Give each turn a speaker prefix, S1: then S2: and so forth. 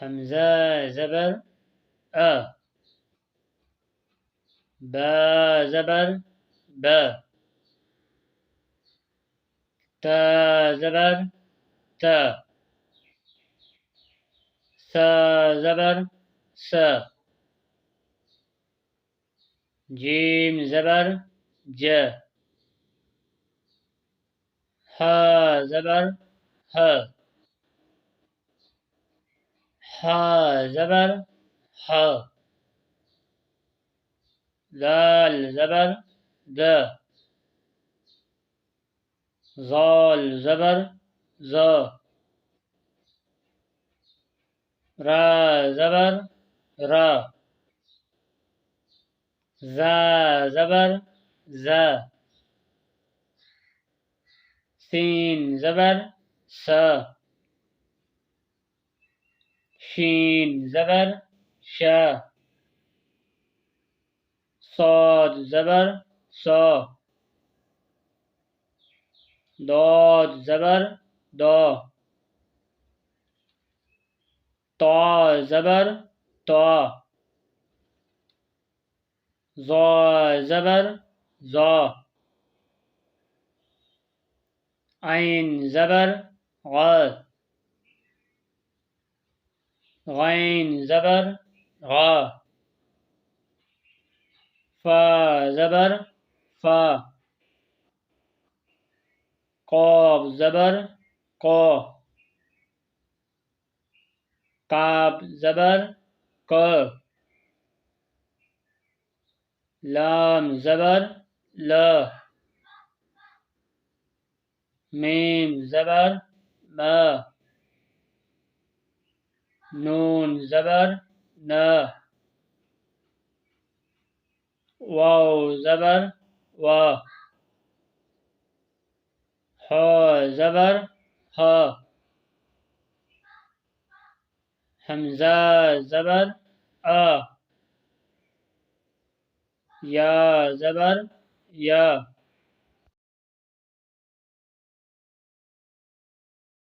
S1: हमजा ज़बर अ, बा ज़बर ब, ता ज़बर त, सा ज़बर स, जीम ज़बर ज, हा ज़बर ह, हा ज़बर ह, दाल ज़बर द, ज़ाल ज़बर ज़, रा ज़बर र, ज़ा ज़बर ज़, सीन ज़बर स, शीन ज़बर श, صاد ज़बर सा, दाद ज़बर दा, ता ज़बर ता, ज़ा ज़बर ज़ा, ऐन ज़बर ग़, गैन ज़बर ग़ा, फा ज़बर फा, क़ाफ ज़बर क़ा, क़ाफ ज़बर क़, लाम ज़बर ल, मीम ज़बर म, नून ज़बर न, वाव ज़बर वा, हा ज़बर हा, हमज़ा ज़बर आ, या ज़बर या।